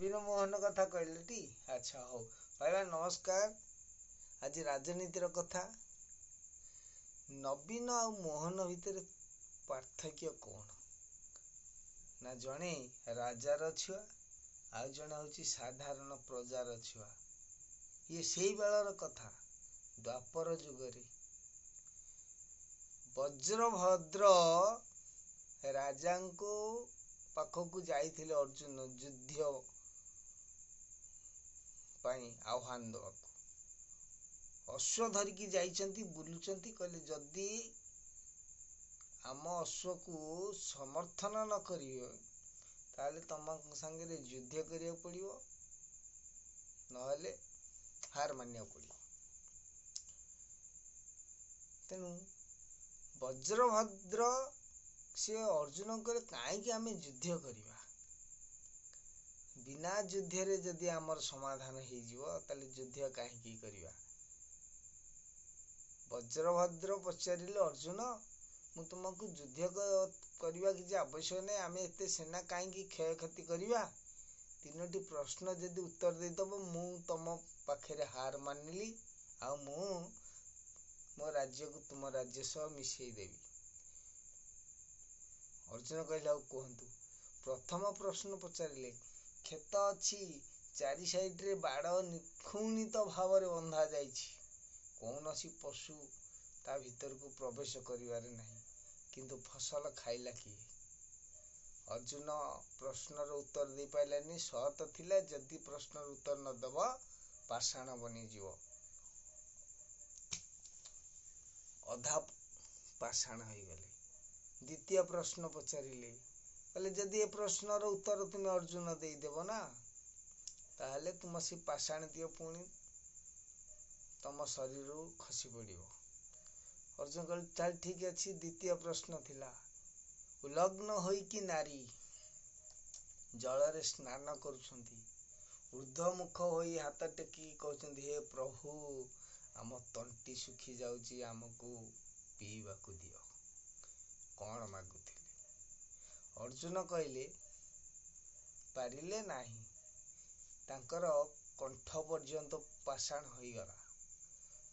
ନବୀନ ମୋହନ କଥା କହିଲେ ଟି। ଆଚ୍ଛା ହଉ ଭାଇ ନମସ୍କାର। ଆଜି ରାଜନୀତିର କଥା। ନବୀନ ଆଉ ମୋହନ ଭିତରେ ପାର୍ଥକ୍ୟ କ'ଣ? ନା ଜଣେ ରାଜାର ଛୁଆ ଆଉ ଜଣେ ହେଉଛି ସାଧାରଣ ପ୍ରଜାର ଛୁଆ। ଇଏ ସେଇ ବେଳର କଥା। ଦ୍ୱାପର ଯୁଗରେ ବଜ୍ରଭଦ୍ର ରାଜାଙ୍କୁ ପାଖକୁ ଯାଇଥିଲେ ଅର୍ଜୁନ ଯୁଦ୍ଧ ପାଇଁ ଆହ୍ୱାନ ଦେବାକୁ। ଅଶ୍ଵ ଧରିକି ଯାଇଛନ୍ତି, ବୁଲୁଛନ୍ତି। କହିଲେ ଯଦି ଆମ ଅଶ୍ଵକୁ ସମର୍ଥନ ନ କରିବ ତାହେଲେ ତମ ସାଙ୍ଗରେ ଯୁଦ୍ଧ କରିବାକୁ ପଡ଼ିବ, ନହେଲେ ହାର ମାନିବାକୁ ପଡ଼ିବ। ତେଣୁ ବଜ୍ରଭଦ୍ର ସେ ଅର୍ଜୁନଙ୍କୁ କହିଲେ କାହିଁକି ଆମେ ଯୁଦ୍ଧ କରିବା? ବିନା ଯୁଦ୍ଧରେ ଯଦି ଆମର ସମାଧାନ ହେଇଯିବ ତାହେଲେ ଯୁଦ୍ଧ କାହିଁକି କରିବା? ବଜ୍ରଭଦ୍ର ପଚାରିଲେ ଅର୍ଜୁନ, ମୁଁ ତୁମକୁ ଯୁଦ୍ଧ କରିବା କିଛି ଆବଶ୍ୟକ ନାହିଁ, ଆମେ ଏତେ ସେନା କାହିଁକି କ୍ଷୟକ୍ଷତି କରିବା? ତିନୋଟି ପ୍ରଶ୍ନ ଯଦି ଉତ୍ତର ଦେଇଦବ ମୁଁ ତମ ପାଖରେ ହାର ମାନିଲି, ଆଉ ମୁଁ ମୋ ରାଜ୍ୟକୁ ତୁମ ରାଜ୍ୟ ସହ ମିଶେଇ ଦେବି। ଅର୍ଜୁନ କହିଲେ ଆଉ କୁହନ୍ତୁ। ପ୍ରଥମ ପ୍ରଶ୍ନ ପଚାରିଲେ, କ୍ଷେତ ଅଛି, ଚାରି ସାଇଡରେ ବାଡ଼ ନିଖୁଣିତ ଭାବରେ ବନ୍ଧା ଯାଇଛି, କୌଣସି ପଶୁ ତା ଭିତରକୁ ପ୍ରବେଶ କରିବାରେ ନାହିଁ, କିନ୍ତୁ ଫସଲ ଖାଇଲା କିଏ? ଅର୍ଜୁନ ପ୍ରଶ୍ନର ଉତ୍ତର ଦେଇପାରିଲାନି। ସତ ଥିଲା ଯଦି ପ୍ରଶ୍ନର ଉତ୍ତର ନ ଦେବ ପାଷାଣ ବନିଯିବ, ଅଧା ପାଷାଣ ହେଇଗଲେ। ଦ୍ୱିତୀୟ ପ୍ରଶ୍ନ ପଚାରିଲେ, କହିଲେ ଯଦି ଏ ପ୍ରଶ୍ନର ଉତ୍ତର ତୁମେ ଅର୍ଜୁନ ଦେଇଦେବ ନା, ତାହେଲେ ତୁମ ସେ ପାଷାଣଟିଏ ପୁଣି ତମ ଶରୀରରୁ ଖସି ପଡ଼ିବ। ଅର୍ଜୁନ କହିଲେ ତାହେଲେ ଠିକ ଅଛି। ଦ୍ୱିତୀୟ ପ୍ରଶ୍ନ ଥିଲା, ଉଲଗ୍ନ ହୋଇକି ନାରୀ ଜଳରେ ସ୍ନାନ କରୁଛନ୍ତି, ଊର୍ଦ୍ଧ୍ୱମୁଖ ହୋଇ ହାତ ଟେକିକି କହୁଛନ୍ତି, ହେ ପ୍ରଭୁ ଆମ ତଣ୍ଟି ଶୁଖି ଯାଉଛି, ଆମକୁ ପିଇବାକୁ ଦିଅ। କ'ଣ ମାଗୁଥିଲେ? ଅର୍ଜୁନ କହିଲେ ପାରିଲେ ନାହିଁ। ତାଙ୍କର କଣ୍ଠ ପର୍ଯ୍ୟନ୍ତ ପାଷାଣ ହୋଇଗଲା।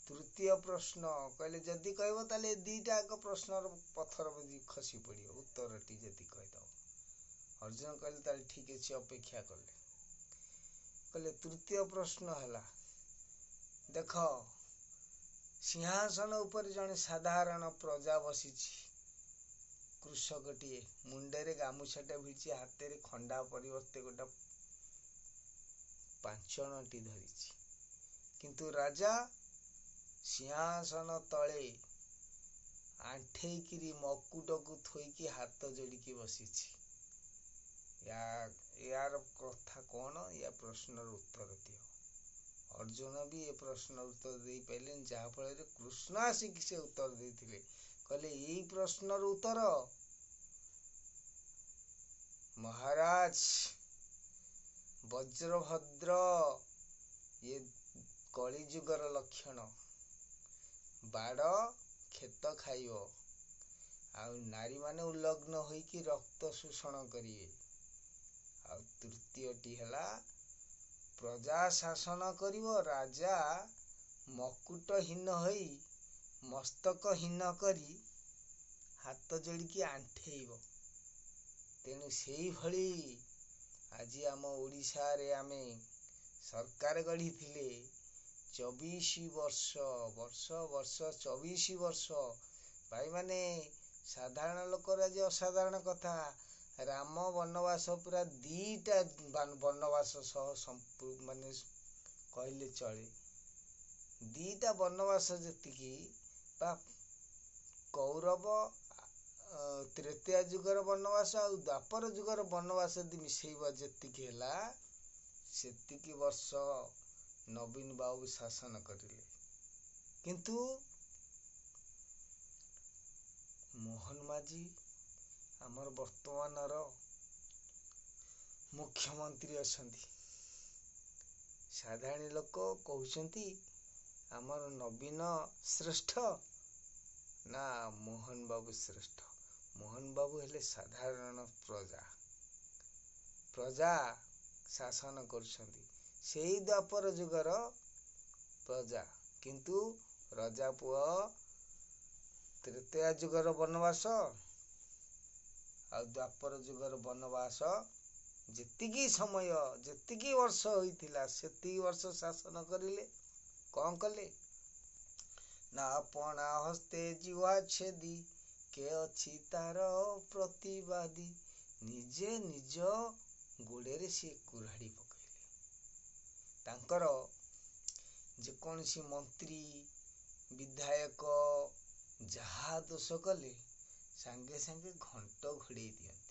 ତୃତୀୟ ପ୍ରଶ୍ନ କହିଲେ ଯଦି କହିବ ତାହେଲେ ଦିଟା ଏକ ପ୍ରଶ୍ନର ପଥର ଖସି ପଡ଼ିବ, ଉତ୍ତରଟି ଯଦି କହିଦବ। ଅର୍ଜୁନ କହିଲେ ତାହେଲେ ଠିକ ଅଛି, ଅପେକ୍ଷା କଲେ। କହିଲେ ତୃତୀୟ ପ୍ରଶ୍ନ ହେଲା, ଦେଖ ସିଂହାସନ ଉପରେ ଜଣେ ସାଧାରଣ ପ୍ରଜା ବସିଛି, କୃଷକଟିଏ, ମୁଣ୍ଡରେ ଗାମୁଛାଟା ଭିଡ଼ି ହାତରେ ଖଣ୍ଡା ପରିବର୍ତ୍ତେ ଗୋଟେ ପାଞ୍ଚଣଟି ଧରିଛି, କିନ୍ତୁ ରାଜା ସିଂହାସନ ତଳେ ଆଣ୍ଠେଇକିରି ମକୁଟକୁ ଥୋଇକି ହାତ ଯୋଡ଼ିକି ବସିଛି। ୟାର କଥା କ'ଣ? ୟା ପ୍ରଶ୍ନର ଉତ୍ତର ଦିଅ। ଅର୍ଜୁନ ବି ଏ ପ୍ରଶ୍ନର ଉତ୍ତର ଦେଇପାରିଲେନି, ଯାହାଫଳରେ କୃଷ୍ଣ ଆସିକି ସେ ଉତ୍ତର ଦେଇଥିଲେ। କହିଲେ ଏଇ ପ୍ରଶ୍ନର ଉତ୍ତର, ମହାରାଜ ବଜ୍ରଭଦ୍ର, ଇଏ କଳିଯୁଗର ଲକ୍ଷଣ। ବାଡ଼ କ୍ଷେତ ଖାଇବ, ଆଉ ନାରୀମାନେ ଉଲଗ୍ନ ହୋଇକି ରକ୍ତ ଶୋଷଣ କରିବେ। ଆଉ ତୃତୀୟଟି ହେଲା ପ୍ରଜା ଶାସନ କରିବ, ରାଜା ମକୁଟହୀନ ହୋଇ ମସ୍ତକହୀନ କରି ହାତ ଯୋଡ଼ିକି ଆଣ୍ଠେଇବ। ତେଣୁ ସେଇଭଳି ଆଜି ଆମ ଓଡ଼ିଶାରେ ଆମେ ସରକାର ଗଢ଼ିଥିଲେ 24 ବର୍ଷ 24 ବର୍ଷ। ଭାଇମାନେ ସାଧାରଣ ଲୋକର ଆଜି ଅସାଧାରଣ କଥା, ରାମ ବନବାସ ପୁରା 2ଟା ବନବାସ ସହ ମାନେ କହିଲେ ଚଳେ। 2ଟା ବନବାସ ଯେତିକି ବା କୌରବ ତ୍ରେତୟା ଯୁଗର ବନବାସ ଆଉ ଦ୍ୱାପର ଯୁଗର ବନବାସ ଯଦି ମିଶେଇବ ଯେତିକି ହେଲା, ସେତିକି ବର୍ଷ ନବୀନ ବାବୁ ଶାସନ କରିଲେ। କିନ୍ତୁ ମୋହନ ମାଝୀ ଆମର ବର୍ତ୍ତମାନର ମୁଖ୍ୟମନ୍ତ୍ରୀ ଅଛନ୍ତି। ସାଧାରଣ ଲୋକ କହୁଛନ୍ତି ଆମର ନବୀନ ଶ୍ରେଷ୍ଠ ନା ମୋହନ ବାବୁ ଶ୍ରେଷ୍ଠ? ମୋହନ ବାବୁ ହେଲେ ସାଧାରଣ ପ୍ରଜା। ଶାସନ କରୁଛନ୍ତି, ସେଇ ଦ୍ୱାପର ଯୁଗର ପ୍ରଜା। କିନ୍ତୁ ରଜା ପୁଅ ତ୍ରେତୟା ଯୁଗର ବନବାସ ଆଉ ଦ୍ୱାପର ଯୁଗର ବନବାସ ଯେତିକି ସମୟ ଯେତିକି ବର୍ଷ ହୋଇଥିଲା ସେତିକି ବର୍ଷ ଶାସନ କରିଲେ। କ'ଣ କଲେ ନା ଆପଣା ହସ୍ତେ ଜିହ୍ୱା ଛେଦି କେ ଅଛି ତାର ପ୍ରତିବାଦୀ। ନିଜେ ନିଜ ଗୋଡ଼ରେ ସିଏ କୁରାଢ଼ି ପକାଇଲେ। ତାଙ୍କର ଯେକୌଣସି ମନ୍ତ୍ରୀ ବିଧାୟକ ଯାହା ଦୋଷ କଲେ ସାଙ୍ଗେ ସାଙ୍ଗେ ଘଣ୍ଟ ଘୋଡ଼େଇ ଦିଅନ୍ତି।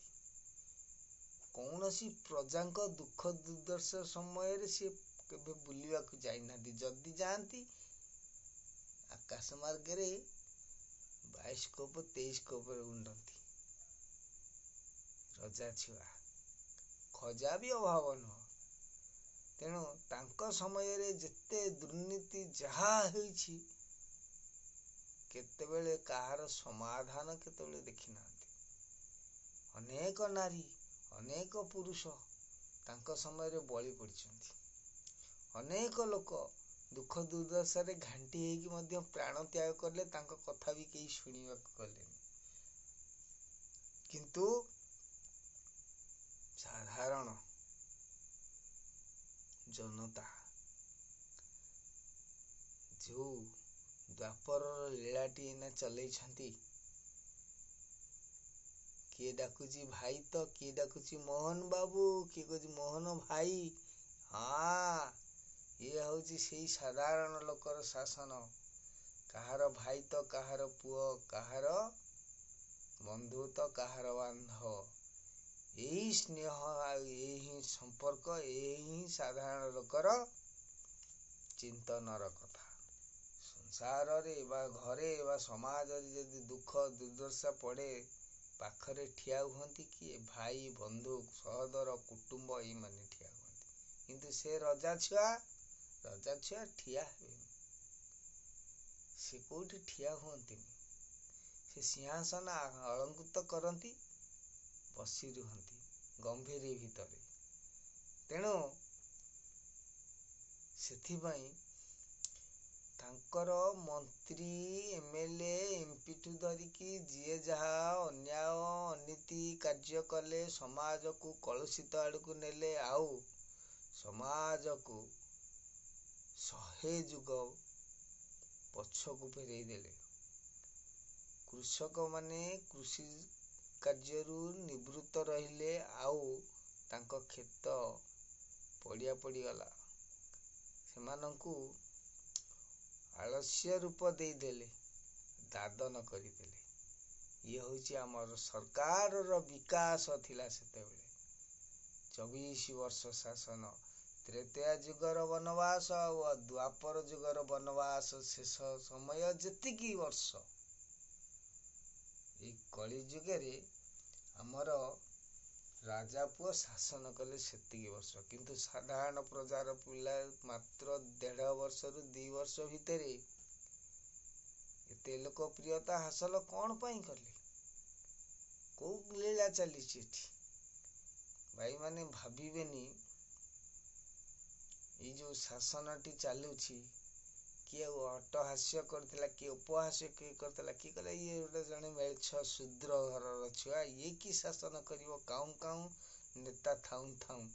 କୌଣସି ପ୍ରଜାଙ୍କ ଦୁଃଖ ଦୁର୍ଦ୍ଦଶା ସମୟରେ ସିଏ କେବେ ବୁଲିବାକୁ ଯାଇନାହାନ୍ତି। ଯଦି ଯାଆନ୍ତି ଆକାଶ ମାର୍ଗରେ 22 23 ଉଣ୍ଡନ୍ତି। ରଜା ଛୁଆ ଖଜା ବି ଅଭାବ ନୁହଁ। ତେଣୁ ତାଙ୍କ ସମୟରେ ଯେତେ ଦୁର୍ନୀତି ଯାହା ହୋଇଛି କେତେବେଳେ କାହାର ସମାଧାନ କେତେବେଳେ ଦେଖିନାହାନ୍ତି। ଅନେକ ନାରୀ ଅନେକ ପୁରୁଷ ତାଙ୍କ ସମୟରେ ବଳି ପଡ଼ିଛନ୍ତି। ଅନେକ ଲୋକ ଦୁଃଖ ଦୁର୍ଦ୍ଦଶାରେ ଘାଣ୍ଟି ହେଇକି ମଧ୍ୟ ପ୍ରାଣ ତ୍ୟାଗ କଲେ, ତାଙ୍କ କଥା ବି କେହି ଶୁଣିବାକୁ ଗଲେନି। କିନ୍ତୁ ସାଧାରଣ ଜନତା ଯେଉଁ ଦ୍ୱାପରର ଲୀଳାଟି ଏଇନା ଚଲେଇଛନ୍ତି, କିଏ ଡାକୁଛି ଭାଇ ତ କିଏ ଡାକୁଛି ମୋହନ ବାବୁ, କିଏ କହୁଛି ମୋହନ ଭାଇ। ହଁ, ଇଏ ହଉଛି ସେଇ ସାଧାରଣ ଲୋକର ଶାସନ। କାହାର ଭାଇ ତ କାହାର ପୁଅ, କାହାର ବନ୍ଧୁ ତ କାହାର ବାନ୍ଧବ। ଏଇ ସ୍ନେହ ଆଉ ଏଇ ହିଁ ସମ୍ପର୍କ, ଏଇ ହିଁ ସାଧାରଣ ଲୋକର ଚିନ୍ତନର କଥା। ସଂସାରରେ ବା ଘରେ ବା ସମାଜରେ ଯଦି ଦୁଃଖ ଦୁର୍ଦ୍ଦଶା ପଡ଼େ ପାଖରେ ଠିଆ ହୁଅନ୍ତି କିଏ? ଭାଇ, ବନ୍ଧୁ, ସହୋଦର, କୁଟୁମ୍ବ ଏଇମାନେ ଠିଆ ହୁଅନ୍ତି। କିନ୍ତୁ ସେ ରଜା ଛୁଆ ଠିଆ ହେବେନି। ସେ କୋଉଠି ଠିଆ ହୁଅନ୍ତିନି। ସେ ସିଂହାସନ ଅଳଙ୍କୃତ କରନ୍ତି, ବସି ରୁହନ୍ତି ଗମ୍ଭୀରି ଭିତରେ। ତେଣୁ ସେଥିପାଇଁ ତାଙ୍କର ମନ୍ତ୍ରୀ, ଏମଏଲଏ, ଏମପିଠୁ ଧରିକି ଯିଏ ଯାହା ଅନ୍ୟାୟ ଅନୀତି କାର୍ଯ୍ୟ କଲେ, ସମାଜକୁ କଳୁଷିତ ଆଡ଼କୁ ନେଲେ, ଆଉ ସମାଜକୁ 100 ଯୁଗ ପଛକୁ ଫେରେଇ ଦେଲେ। କୃଷକମାନେ କୃଷି କାର୍ଯ୍ୟରୁ ନିବୃତ୍ତ ରହିଲେ, ଆଉ ତାଙ୍କ କ୍ଷେତ ପଡ଼ିଆ ପଡ଼ିଗଲା। ସେମାନଙ୍କୁ ଆଳସ୍ୟ ରୂପ ଦେଇଦେଲେ, ଦାଦନ କରିଦେଲେ। ଇଏ ହଉଛି ଆମର ସରକାରର ବିକାଶ ଥିଲା ସେତେବେଳେ। 24 ବର୍ଷ ଶାସନ, ତ୍ରେତୟା ଯୁଗର ବନବାସ ଆଉ ଦ୍ୱାପର ଯୁଗର ବନବାସ ଶେଷ ସମୟ ଯେତିକି ବର୍ଷ, ଏଇ କଳି ଯୁଗରେ ଆମର ରାଜା ପୁଅ ଶାସନ କଲେ ସେତିକି ବର୍ଷ। କିନ୍ତୁ ସାଧାରଣ ପ୍ରଜାର ପିଲା ମାତ୍ର 1.5 ବର୍ଷରୁ 2 ବର୍ଷ ଭିତରେ ଏତେ ଲୋକପ୍ରିୟତା ହାସଲ କ'ଣ ପାଇଁ କଲେ? କୋଉ ଲୀଳା ଚାଲିଛି ଏଠି? ଭାଇମାନେ ଭାବିବେନି ଏଇ ଯୋଉ ଶାସନଟି ଚାଲୁଛି, କିଏ ଅଟ୍ଟହାସ୍ୟ କରିଥିଲା, କିଏ ଉପହାସ୍ୟ କିଏ କରିଥିଲା, କିଏ କହିଲା ଇଏ ଗୋଟେ ଜଣେ ମେଳଛ ଶୂଦ୍ର ଘରର ଛୁଆ, ଇଏ କି ଶାସନ କରିବ? କାଉଁ କାଉଁ ନେତା ଥାଉଁ ଥାଉଁ।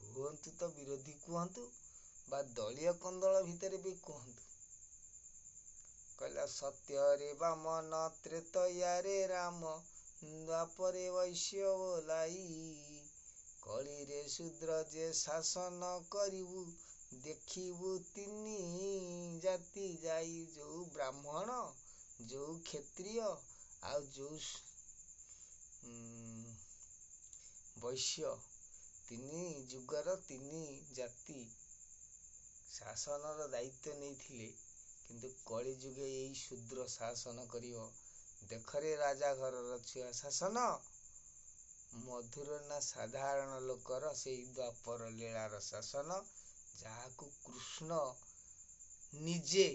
କୁହନ୍ତୁ ତ ବିରୋଧୀ କୁହନ୍ତୁ ବା ଦଳୀୟ କନ୍ଦଳ ଭିତରେ ବି କୁହନ୍ତୁ। କହିଲା ସତ୍ୟରେ ବାମନ, ତ୍ରେତୟାରେ ରାମ, ଦ୍ୱାପରେ ବୈଶ୍ୟ ବୋଲାଇ, କଳିରେ ଶୂଦ୍ର ଯେ ଶାସନ କରିବୁ, ଦେଖିବୁ 3 ଜାତି ଯାଇ। ଯୋଉ ବ୍ରାହ୍ମଣ, ଯୋଉ କ୍ଷତ୍ରିୟ ଆଉ ଯୋଉ ବୈଶ୍ୟ, 3 ଯୁଗର 3 ଜାତି ଶାସନର ଦାୟିତ୍ୱ ନେଇଥିଲେ। କିନ୍ତୁ କଳି ଯୁଗେ ଏଇ ଶୂଦ୍ର ଶାସନ କରିବ। ଦେଖରେ ରାଜା ଘରର ଛୁଆ ଶାସନ ମଧୁର ନା ସାଧାରଣ ଲୋକର ସେଇ ଦ୍ୱାପର ଲୀଳାର ଶାସନ, ଯାହାକୁ କୃଷ୍ଣ ନିଜେ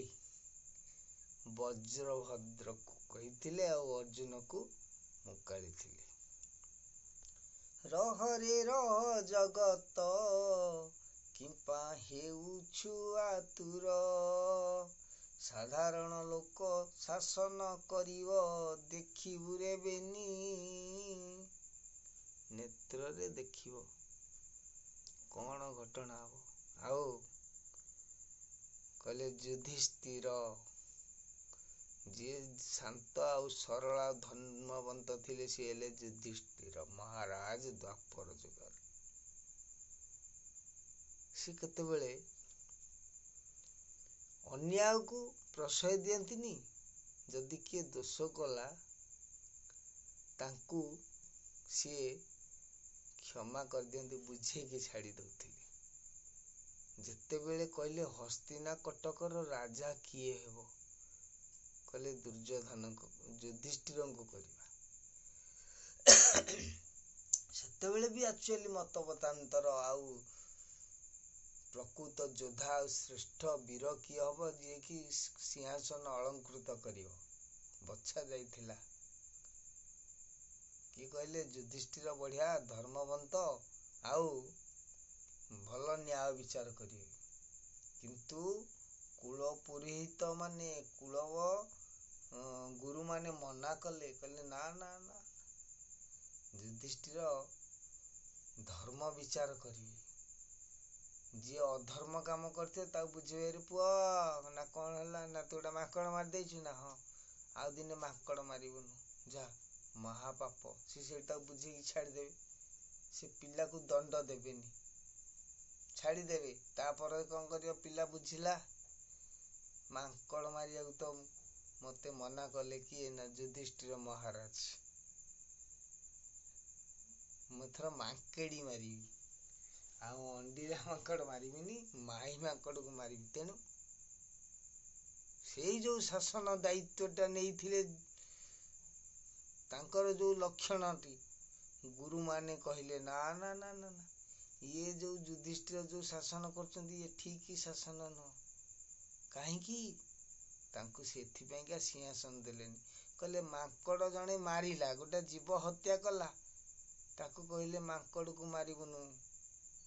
ବଜ୍ରଭଦ୍ରକୁ କହିଥିଲେ ଆଉ ଅର୍ଜୁନକୁ ମୁକାଳିଥିଲେ। ରହରେ ରହ ଜଗତ କିମ୍ପା ହେଉଛୁ ଆତୁର। ସାଧାରଣ ଲୋକ ଶାସନ କରିବ ଦେଖିବୁ ରେ ବେନି। ନେତ୍ରରେ ଦେଖିବ କଣ ଘଟଣା ହବ। ଆଉ କହିଲେ ଯୁଧିଷ୍ଠିର ଯିଏ ଶାନ୍ତ ଆଉ ସରଳ ଆଉ ଧର୍ମବନ୍ତ ଥିଲେ ସିଏ ହେଲେ ଯୁଧିଷ୍ଠିର ମହାରାଜ ଦ୍ୱାପର ଯୁଗରେ। ସେ କେତେବେଳେ ଅନ୍ୟାୟକୁ ପ୍ରଶ୍ରୟ ଦିଅନ୍ତିନି। ଯଦି କିଏ ଦୋଷ କଲା ତାଙ୍କୁ ସିଏ କ୍ଷମା କରିଦିଅନ୍ତି, ବୁଝେଇକି ଛାଡ଼ି ଦଉଥିଲେ। ଯେତେବେଳେ କହିଲେ ହସ୍ତିନା କଟକର ରାଜା କିଏ ହେବ, କହିଲେ ଯୁଧିଷ୍ଠିରଙ୍କୁ କରିବା। ସେତେବେଳେ ବି ଆକ୍ଚୁଆଲି ମତମତାନ୍ତର ଆଉ ପ୍ରକୃତ ଯୋଦ୍ଧା ଆଉ ଶ୍ରେଷ୍ଠ ବୀର କିଏ ହବ ଯିଏକି ସିଂହାସନ ଅଳଙ୍କୃତ କରିବ ବଛା ଯାଇଥିଲା। କିଏ କହିଲେ ଯୁଧିଷ୍ଠିର ବଢିଆ ଧର୍ମବନ୍ତ ଆଉ ଭଲ ନ୍ୟାୟ ବିଚାର କରିବେ। କିନ୍ତୁ କୁଳ ପୁରୋହିତ ମାନେ ଗୁରୁମାନେ ମନା କଲେ, କହିଲେ ନା ନା ନା, ଯୁଧିଷ୍ଠିର ଧର୍ମ ବିଚାର କରିବେ। ଯିଏ ଅଧର୍ମ କାମ କରିଥିବ ତାକୁ ବୁଝେଇବେ, ପୁଅ ନା କଣ ହେଲା, ନା ତୁ ଗୋଟେ ମାଙ୍କଡ଼ ମାରି ଦେଇଛୁ, ନା ହଁ ଆଉ ଦିନେ ମାଙ୍କଡ଼ ମାରିବୁନୁ ଯା, ମହାପାପ। ସେ ସେଇଟାକୁ ବୁଝେଇକି ଛାଡ଼ିଦେବେ। ସେ ପିଲାକୁ ଦଣ୍ଡ ଦେବେନି, ଛାଡ଼ିଦେବେ। ତାପରେ କଣ କରିବ, ପିଲା ବୁଝିଲା ମାଙ୍କଡ଼ ମାରିବାକୁ ତ ମତେ ମନା କଲେ କିଏ, ନା ଯୁଧିଷ୍ଠିର ମହାରାଜ। ମୁଁ ଏଥର ମାଙ୍କେଡି ମାରିବି, ଆଉ ଅଣ୍ଡିରା ମାଙ୍କଡ଼ ମାରିବିନି, ମାଇ ମାଙ୍କଡ଼କୁ ମାରିବି। ତେଣୁ ସେଇ ଯୋଉ ଶାସନ ଦାୟିତ୍ୱଟା ନେଇଥିଲେ, ତାଙ୍କର ଯୋଉ ଲକ୍ଷଣଟି, ଗୁରୁମାନେ କହିଲେ ନା ନା ନା ନା ନା, ଇଏ ଯୋଉ ଯୁଧିଷ୍ଠିର ଯୋଉ ଶାସନ କରୁଛନ୍ତି ଇଏ ଠିକ ଶାସନ ନୁହଁ। କାହିଁକି? ତାଙ୍କୁ ସେଥିପାଇଁକା ସିଂହାସନ ଦେଲେନି। କହିଲେ ମାଙ୍କଡ଼ ଜଣେ ମାରିଲା, ଗୋଟେ ଜୀବ ହତ୍ୟା କଲା, ତାକୁ କହିଲେ ମାଙ୍କଡ଼କୁ ମାରିବୁନୁ,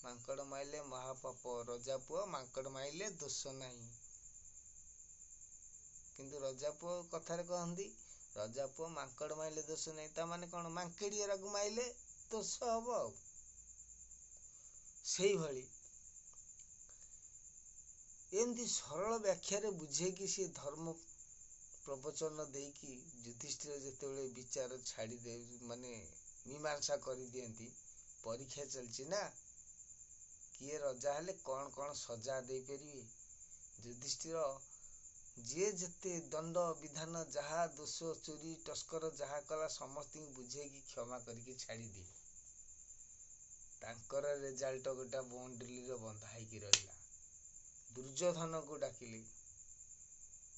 ମାଙ୍କଡ଼ ମାରିଲେ ମହାପାପ। ରଜା ପୁଅ ମାଙ୍କଡ଼ ମାରିଲେ ଦୋଷ ନାହିଁ। କିନ୍ତୁ ରଜା ପୁଅ କଥାରେ କହନ୍ତି, ରଜା ପୁଅ ମାଙ୍କଡ଼ ମାରିଲେ ଦୋଷ ନାହିଁ, ତା ମାନେ କଣ, ମାଙ୍କେଡି ଏରାକୁ ମାରିଲେ ଦୋଷ ହବ। ଆଉ ସେଇଭଳି ଏମିତି ସରଳ ବ୍ୟାଖ୍ୟାରେ ବୁଝେଇକି ସେ ଧର୍ମ ପ୍ରବଚନ ଦେଇକି ଯୁଧିଷ୍ଠିର ଯେତେବେଳେ ବିଚାର ଛାଡ଼ିଦେ, ମାନେ ମୀମାଂସା କରିଦିଅନ୍ତି, ପରୀକ୍ଷା ଚାଲିଛି ନା କିଏ ରଜା ହେଲେ କଣ କଣ ସଜା ଦେଇପାରିବେ। ଯୁଧିଷ୍ଠିର ଯିଏ ଯେତେ ଦଣ୍ଡ ବିଧାନ, ଯାହା ଦୋଷ, ଚୋରି ଟସ୍କର ଯାହା କଲା ସମସ୍ତଙ୍କୁ ବୁଝେଇକି କ୍ଷମା କରିକି ଛାଡ଼ିଦିଏ। ତାଙ୍କର ରେଜଲ୍ଟ ଗୋଟେ ବଣ୍ଡିଲରେ ବନ୍ଧା ହେଇକି ରହିଲା। ଦୁର୍ଯ୍ୟୋଧନକୁ ଡାକିଲେ,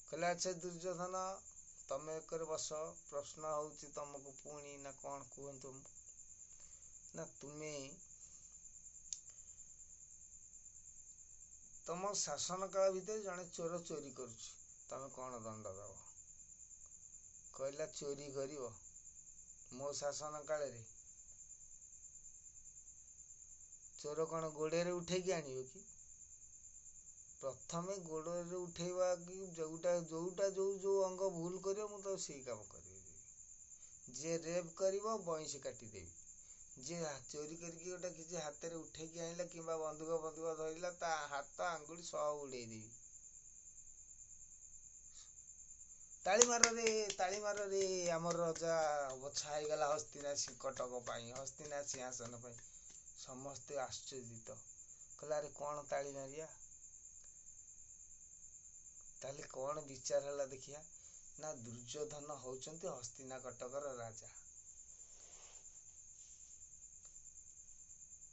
କହିଲେ ଆଚ୍ଛା ଦୁର୍ଯ୍ୟୋଧନ ତମେ ଏକରେ ବସ, ପ୍ରଶ୍ନ ହଉଛି ତମକୁ ପୁଣି, ନା କଣ କୁହନ୍ତୁ। ନା ତୁମେ ତମ ଶାସନ କାଳ ଭିତରେ ଜଣେ ଚୋର ଚୋରି କରୁଛି, ତମେ କଣ ଦଣ୍ଡ ଦବ? କହିଲା ଚୋରି କରିବ ମୋ ଶାସନ କାଳରେ? ଚୋର କଣ ଗୋଡରେ ଉଠେଇକି ଆଣିବ କି? ପ୍ରଥମେ ଗୋଡରେ ଉଠେଇବା କି ଯୋଉଟା ଯୋଉ ଅଙ୍ଗ ଭୁଲ କରିବ ମୁଁ ତ ସେଇ କାମ କରିବି। ଯିଏ ରେପ୍ କରିବ ବଇଁଶୀ କାଟିଦେବି। ଯିଏ ଚୋରି କରିକି ଗୋଟେ କିଛି ହାତରେ ଉଠେଇକି ଆଣିଲା କିମ୍ବା ବନ୍ଧୁକ ଧରିଲା, ତା ହାତ ଆଙ୍ଗୁଳି ସହ ଉଡେଇଦେବି। ତାଳି ମାରରେ ଆମର ରଜା ବଛା ହେଇଗଲା ହସ୍ତିନା କଟକ ପାଇଁ, ହସ୍ତିନା ସିଂହାସନ ପାଇଁ। ସମସ୍ତେ ଆଶ୍ଚର୍ଯ୍ୟିତ, କହିଲେ ଆରେ କଣ ତାଳି ମାରିବା? ତାହେଲେ କଣ ବିଚାର ହେଲା ଦେଖିବା। ନା ଦୁର୍ଯ୍ୟୋଧନ ହଉଛନ୍ତି ହସ୍ତିନା କଟକର ରାଜା।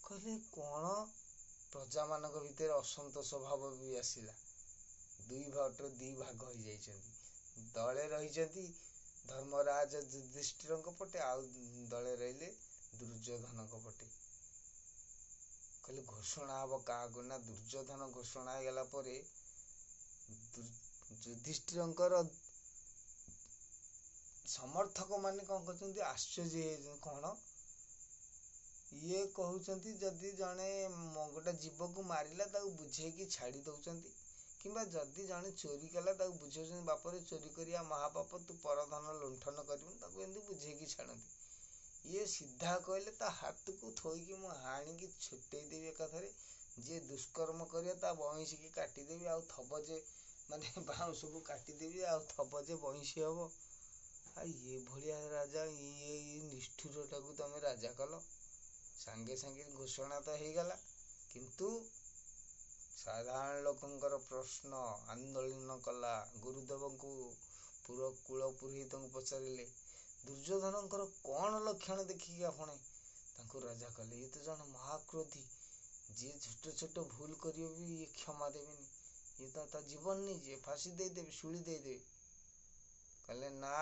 କହିଲେ କଣ? ପ୍ରଜା ମାନଙ୍କ ଭିତରେ ଅସନ୍ତୋଷ ଭାବ ବି ଆସିଲା। ଦି ଭାଗ ହେଇଯାଇଛନ୍ତି। ଦଳେ ରହିଛନ୍ତି ଧର୍ମରାଜ ଯୁଧିଷ୍ଠିରଙ୍କ ପଟେ, ଆଉ ଦଳେ ରହିଲେ ଦୁର୍ଯ୍ୟୋଧନଙ୍କ ପଟେ। କହିଲେ ଘୋଷଣା ହବ କାହାକୁ? ନା ଦୁର୍ଯ୍ୟୋଧନ ଘୋଷଣା ହେଇଗଲା ପରେ ଯୁଧିଷ୍ଠିରଙ୍କର ସମର୍ଥକ ମାନେ କଣ କରୁଛନ୍ତି, ଆଶ୍ଚର୍ଯ୍ୟ ହେଇଯାଇଛନ୍ତି। କଣ ଇଏ କହୁଛନ୍ତି ଯଦି ଜଣେ ଗୋଟେ ଜୀବକୁ ମାରିଲା ତାକୁ ବୁଝେଇକି ଛାଡ଼ି ଦଉଛନ୍ତି, କିମ୍ବା ଯଦି ଜଣେ ଚୋରି କଲା ତାକୁ ବୁଝାଉଛନ୍ତି ବାପରେ ଚୋରି କରିବା ମହାପାପ, ତୁ ପରଧନ ଲୁଣ୍ଠନ କରିବୁନି, ତାକୁ ଏମିତି ବୁଝେଇକି ଛାଡ଼ନ୍ତି। ଇଏ ସିଧା କହିଲେ ତା ହାତକୁ ଥୋଇକି ମୁଁ ହାଣିକି ଛୁଟେଇ ଦେବି ଏକାଥରେ, ଯିଏ ଦୁଷ୍କର୍ମ କରିବ ତା ବଇଁଶିକି କାଟିଦେବି, ଆଉ ଥବ ଯେ ମାନେ ବାଉଁଶକୁ କାଟିଦେବି ଆଉ ଥବ ଯେ ବଇଁଶୀ ହବ। ଆଉ ଏଭଳିଆ ରାଜା, ଏଇ ନିଷ୍ଠୁରଟାକୁ ତମେ ରାଜା କଲ। ସାଙ୍ଗେ ସାଙ୍ଗେ ଘୋଷଣା ତ ହେଇଗଲା, କିନ୍ତୁ ସାଧାରଣ ଲୋକଙ୍କର ପ୍ରଶ୍ନ ଆନ୍ଦୋଳନ କଲା। ଗୁରୁଦେବଙ୍କୁ କୂଳ ପୁରୋହିତଙ୍କୁ ପଚାରିଲେ ଦୁର୍ଯ୍ୟୋଧନଙ୍କର କ'ଣ ଲକ୍ଷଣ ଦେଖିକି ଆପଣ ତାଙ୍କୁ ରାଜା କଲେ? ଇଏ ତ ଜଣେ ମହାକ୍ରୋଧୀ, ଯିଏ ଛୋଟ ଛୋଟ ଭୁଲ କରିବ ବି ଇଏ କ୍ଷମା ଦେବେନି, ଇଏ ତ ତା ଜୀବନ ନେଇଯିବେ, ଫାଶୀ ଦେଇଦେବେ, ଶୂଳି ଦେଇଦେବେ। କହିଲେ ନା,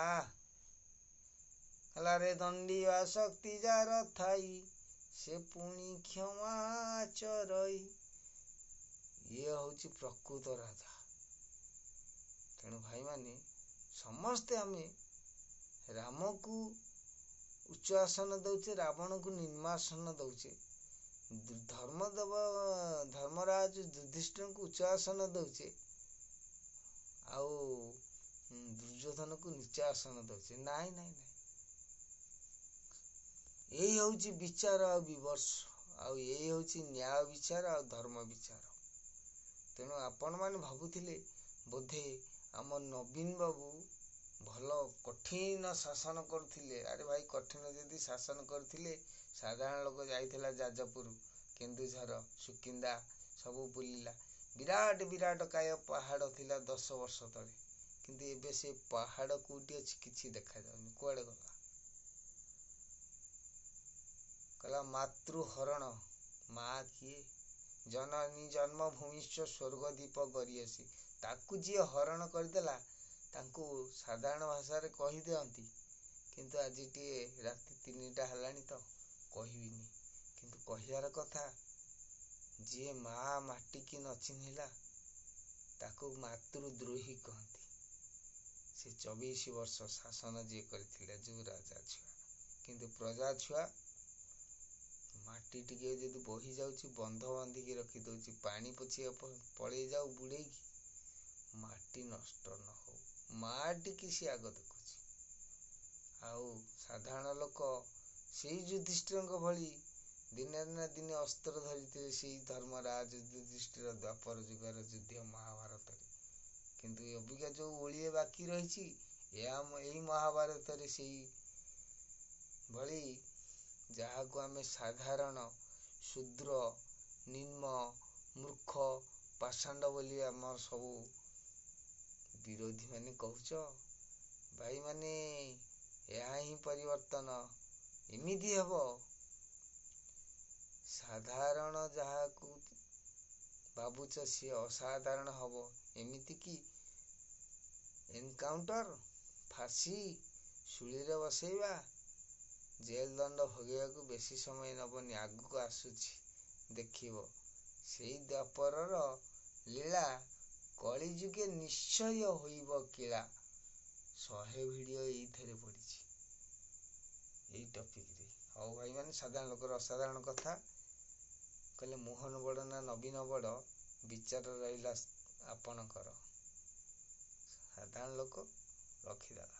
ହେଲା ରେ ଦଣ୍ଡୀ ଆସକ୍ତି ଯାର ଥାଇ, ସେ ପୁଣି କ୍ଷମା ଚରଇ। ଇଏ ହଉଛି ପ୍ରକୃତ ରାଜା। ତେଣୁ ଭାଇମାନେ, ସମସ୍ତେ ଆମେ ରାମକୁ ଉଚ୍ଚ ଆସନ ଦଉଛେ, ରାବଣକୁ ନିମ୍ନାସନ ଦଉଛେ। ଧର୍ମରାଜ ଯୁଧିଷ୍ଠିରଙ୍କୁ ଉଚ୍ଚ ଆସନ ଦଉଛେ, ଆଉ ଦୁର୍ଯ୍ୟୋଧନକୁ ନିଚ ଆସନ ଦଉଛେ। ନାଇଁ ନାଇଁ ନାଇଁ, ଏଇ ହଉଛି ବିଚାର ଆଉ ବିମର୍ଶ, ଆଉ ଏଇ ହଉଛି ନ୍ୟାୟ ବିଚାର ଆଉ ଧର୍ମ ବିଚାର। ତେଣୁ ଆପଣମାନେ ଭାବୁଥିଲେ ବୋଧେ ଆମ ନବୀନ ବାବୁ ଭଲ କଠିନ ଶାସନ କରୁଥିଲେ। ଆରେ ଭାଇ, କଠିନ ଯଦି ଶାସନ କରୁଥିଲେ, ସାଧାରଣ ଲୋକ ଯାଇଥିଲା ଯାଜପୁର, କେନ୍ଦୁଝର, ସୁକିନ୍ଦା ସବୁ ବୁଲିଲା। ବିରାଟ ବିରାଟ କାୟ ପାହାଡ଼ ଥିଲା 10 ବର୍ଷ ତଳେ, କିନ୍ତୁ ଏବେ ସେ ପାହାଡ଼ କୋଉଠି ଅଛି କିଛି ଦେଖାଯାଉନି, କୁଆଡ଼େ ଗଲା? କହିଲା ମାତୃହରଣ, ମା କିଏ? ଜନନୀ ଜନ୍ମଭୂମିଶ୍ଚ ସ୍ୱର୍ଗଦୀପ ଗରିୟସୀ। ତାକୁ ଯିଏ ହରଣ କରିଦେଲା ତାଙ୍କୁ ସାଧାରଣ ଭାଷାରେ କହିଦିଅନ୍ତି, କିନ୍ତୁ ଆଜି ଟିଏ ରାତି 3ଟା ହେଲାଣି ତ କହିବିନି, କିନ୍ତୁ କହିବାର କଥା, ଯିଏ ମା ମାଟିକି ନ ଚିହ୍ନିଲା ତାକୁ ମାତୃଦ୍ରୋହୀ କହନ୍ତି। ସେ 24 ବର୍ଷ ଶାସନ ଯିଏ କରିଥିଲେ, ଯୋଉ ରାଜା ଛୁଆ, କିନ୍ତୁ ପ୍ରଜା ଛୁଆ ମାଟି ଟିକେ ଯଦି ବହି ଯାଉଛି ବନ୍ଧ ବାନ୍ଧିକି ରଖିଦଉଛି, ପାଣି ପଛିଆ ପଳେଇ ଯାଉ ବୁଡେଇକି, ମାଟି ନଷ୍ଟ ନ ହଉ, ମାଟିକି ସିଏ ଆଗ ଦେଖୁଛି। ଆଉ ସାଧାରଣ ଲୋକ ସେଇ ଯୁଧିଷ୍ଠିରଙ୍କ ଭଳି ଦିନେ ନା ଦିନେ ଅସ୍ତ୍ର ଧରିଥିବେ, ସେଇ ଧର୍ମରାଜ ଯୁଧିଷ୍ଠିର ଦ୍ୱାପର ଯୁଗର ଯୁଦ୍ଧ ମହାଭାରତରେ। କିନ୍ତୁ ଅବିକା ଯୋଉ ଓଳିଏ ବାକି ରହିଛି, ଏଇ ମହାଭାରତରେ ସେଇ ଭଳି, ଯାହାକୁ ଆମେ ସାଧାରଣ, ଶୂଦ୍ର, ନିମ୍ନ, ମୂର୍ଖ, ପାଷାଣ୍ଡ ବୋଲି ଆମର ସବୁ ବିରୋଧୀ ମାନେ କହୁଛ, ଭାଇମାନେ ଏହା ହିଁ ପରିବର୍ତ୍ତନ। ଏମିତି ହେବ, ସାଧାରଣ ଯାହାକୁ ଭାବୁଛ ସିଏ ଅସାଧାରଣ ହବ। ଏମିତି କି ଏନକାଉଣ୍ଟର, ଫାଶୀ, ଶୂଳିରେ ବସେଇବା, ଜେଲ ଦଣ୍ଡ ଭୋଗିବାକୁ ବେଶୀ ସମୟ ନବନି, ଆଗକୁ ଆସୁଛି, ଦେଖିବ। ସେଇ ଦ୍ୱାପରର ଲୀଳା କଳିଯୁଗେ ନିଶ୍ଚୟ ହୋଇବ କିଳା। 100 ଭିଡ଼ିଓ ଏଇଥିରେ ପଡ଼ିଛି, ଏଇ ଟପିକରେ। ହଉ ଭାଇମାନେ, ସାଧାରଣ ଲୋକର ଅସାଧାରଣ କଥା କହିଲେ ମୋହନ ବଡ଼ ନା ନବୀନ ବଡ଼, ବିଚାର ରହିଲା ଆପଣଙ୍କର। ସାଧାରଣ ଲୋକ ରଖିଦେଲା।